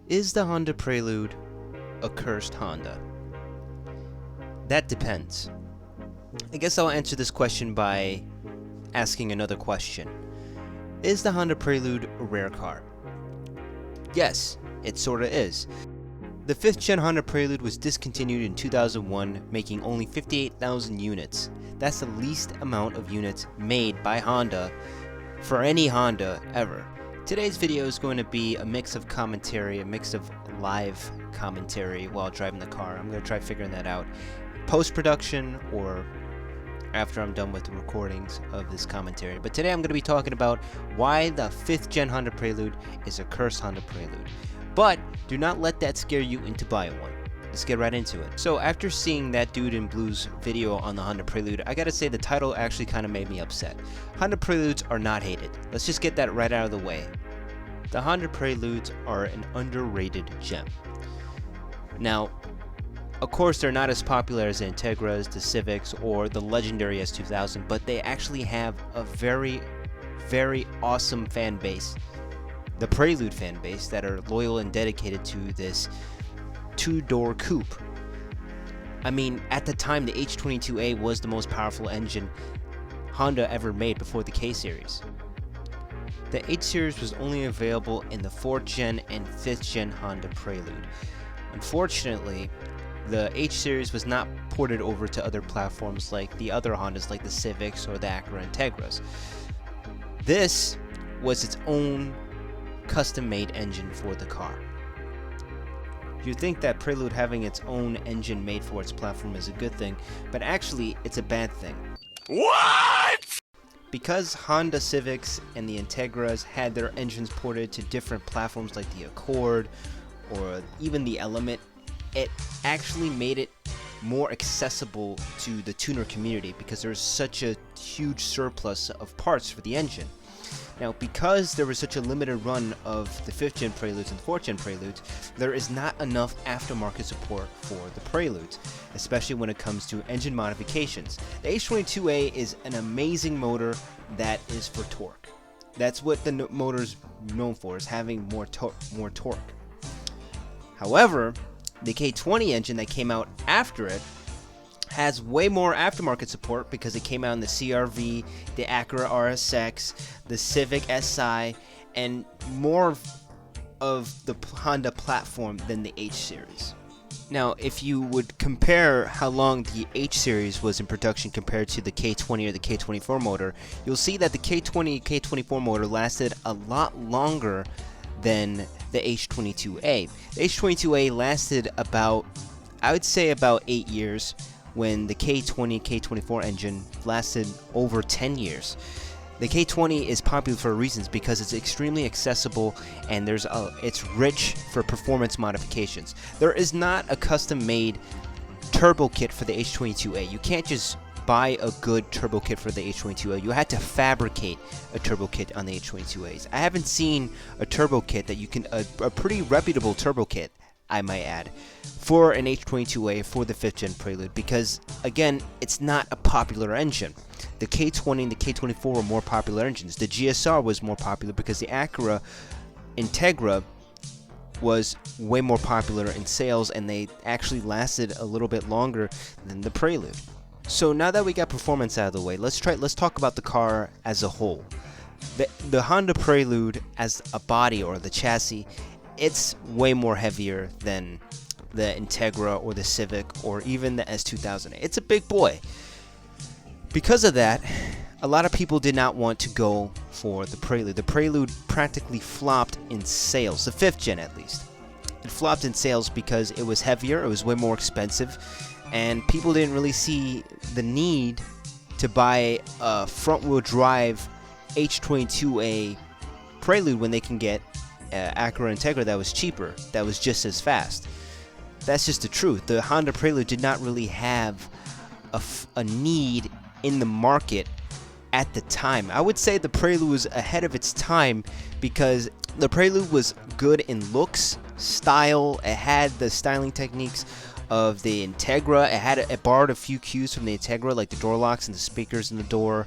Is the Honda Prelude a cursed Honda? That depends. I guess I'll answer this question by asking another question. Is the Honda Prelude a rare car? Yes, it sorta is. The 5th gen Honda Prelude was discontinued in 2001, making only 58,000 units. That's the least amount of units made by Honda for any Honda ever. Today's video is going to be a mix of commentary, a mix of live commentary while driving the car. I'm going to try figuring that out post-production or after I'm done with the recordings of this commentary. But today I'm going to be talking about why the 5th gen Honda Prelude is a cursed Honda Prelude. But do not let that scare you into buying one. Let's get right into it. So after seeing that Dude in Blue's video on the Honda Prelude, I gotta say the title actually kind of made me upset. Honda Preludes are not hated. Let's just get that right out of the way. The Honda Preludes are an underrated gem. Now, of course, they're not as popular as the Integras, the Civics, or the legendary S2000, but they actually have a very, very awesome fan base. The Prelude fan base that are loyal and dedicated to this two-door coupe. I mean, at the time, the H22A was the most powerful engine Honda ever made before the K-Series. The H-Series was only available in the 4th gen and 5th gen Honda Prelude. Unfortunately, the H-Series was not ported over to other platforms like the other Hondas like the Civics or the Acura Integras. This was its own custom-made engine for the car. You'd think that Prelude having its own engine made for its platform is a good thing, but actually it's a bad thing. What? Because Honda Civics and the Integras had their engines ported to different platforms like the Accord or even the Element, it actually made it more accessible to the tuner community because there's such a huge surplus of parts for the engine. Now, because there was such a limited run of the 5th gen Preludes and 4th gen Preludes, there is not enough aftermarket support for the Preludes, especially when it comes to engine modifications. The H22A is an amazing motor that is for torque. That's what the motor's known for, is having more torque. However, the K20 engine that came out after it has way more aftermarket support because it came out in the CR-V, the Acura RSX, the Civic Si, and more of the Honda platform than the H-Series. Now, if you would compare how long the H-Series was in production compared to the K20 or the K24 motor, you'll see that the K20, K24 motor lasted a lot longer than the H22A. The H22A lasted about, I would say about 8 years, when the K20, K24 engine lasted over 10 years. The K20 is popular for reasons because it's extremely accessible and it's rich for performance modifications. There is not a custom-made turbo kit for the H22A. You can't just buy a good turbo kit for the H22A. You had to fabricate a turbo kit on the H22As. I haven't seen a turbo kit that you can, a pretty reputable turbo kit, I might add, for an H22A for the 5th gen Prelude because, again, it's not a popular engine. The K20 and the K24 were more popular engines. The GSR was more popular because the Acura Integra was way more popular in sales and they actually lasted a little bit longer than the Prelude. So now that we got performance out of the way, let's talk about the car as a whole. The Honda Prelude as a body or the chassis, it's way more heavier than the Integra or the Civic or even the S2000. It's a big boy. Because of that, a lot of people did not want to go for the Prelude. The Prelude practically flopped in sales, the 5th gen at least. It flopped in sales because it was heavier, it was way more expensive, and people didn't really see the need to buy a front-wheel drive H22A Prelude when they can get Acura Integra that was cheaper, that was just as fast. That's just the truth. The Honda Prelude did not really have a need in the market at the time. I would say the Prelude was ahead of its time because the Prelude was good in looks, style. It had the styling techniques of the Integra. It borrowed a few cues from the Integra, like the door locks and the speakers in the door,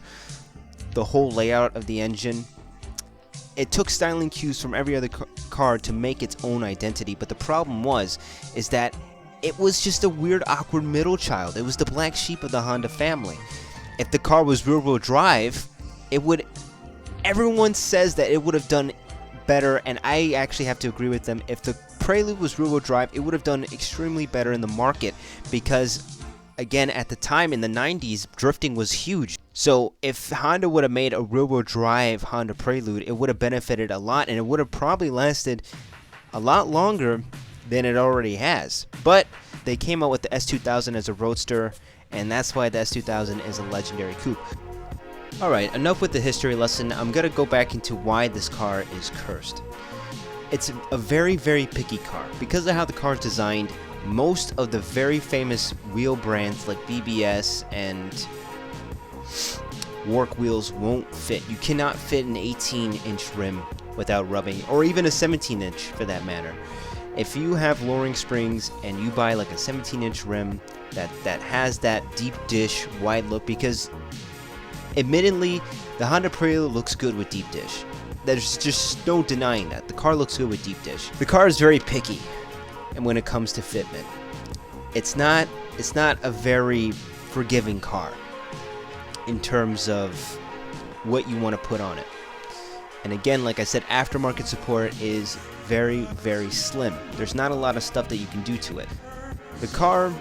the whole layout of the engine. It took styling cues from every other car to make its own identity, but the problem is that it was just a weird, awkward middle child. It was the black sheep of the Honda family. If the car was rear-wheel drive, everyone says that it would have done better, and I actually have to agree with them. If the Prelude was rear-wheel drive, it would have done extremely better in the market because, again, at the time in the 90s, drifting was huge. So if Honda would have made a rear-wheel drive Honda Prelude, it would have benefited a lot, and it would have probably lasted a lot longer than it already has. But they came out with the S2000 as a roadster, and that's why the S2000 is a legendary coupe. Alright, enough with the history lesson. I'm going to go back into why this car is cursed. It's a very, very picky car. Because of how the car is designed, most of the very famous wheel brands like BBS and Work wheels won't fit. You cannot fit an 18-inch rim without rubbing, or even a 17-inch for that matter. If you have lowering springs and you buy like a 17-inch rim that has that deep dish wide look, because admittedly the Honda Prelude looks good with deep dish. There's just no denying that. The car looks good with deep dish. The car is very picky, and when it comes to fitment, it's not a very forgiving car in terms of what you want to put on it. And again, like I said, aftermarket support is very, very slim. There's not a lot of stuff that you can do to it. The car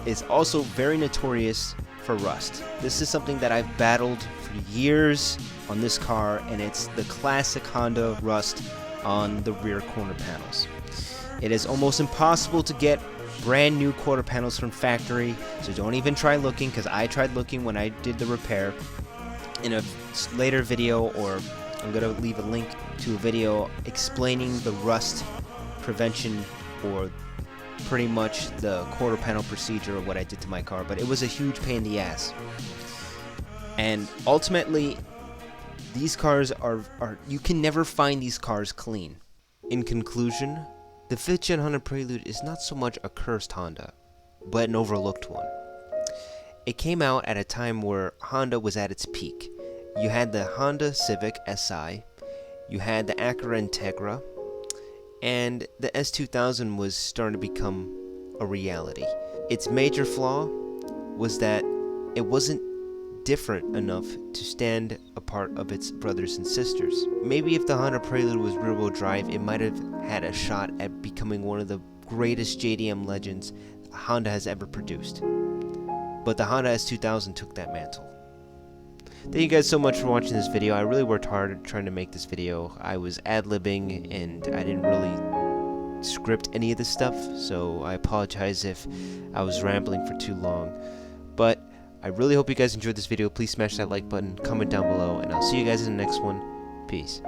is also very notorious for rust. This is something that I've battled for years on this car, and it's the classic Honda rust on the rear corner panels. It is almost impossible to get brand new quarter panels from factory, so don't even try looking, because I tried looking when I did the repair. In a later video, or I'm going to leave a link to a video explaining the rust prevention, or pretty much the quarter panel procedure of what I did to my car, but it was a huge pain in the ass. And ultimately, these cars are you can never find these cars clean. In conclusion, the 5th Gen Honda Prelude is not so much a cursed Honda, but an overlooked one. It came out at a time where Honda was at its peak. You had the Honda Civic Si, you had the Acura Integra, and the S2000 was starting to become a reality. Its major flaw was that it wasn't different enough to stand apart of its brothers and sisters. Maybe if the Honda Prelude was rear-wheel drive, it might have had a shot at becoming one of the greatest JDM legends Honda has ever produced. But the Honda S2000 took that mantle. Thank you guys so much for watching this video. I really worked hard trying to make this video. I was ad-libbing and I didn't really script any of this stuff, so I apologize if I was rambling for too long. But I really hope you guys enjoyed this video. Please smash that like button, comment down below, and I'll see you guys in the next one. Peace.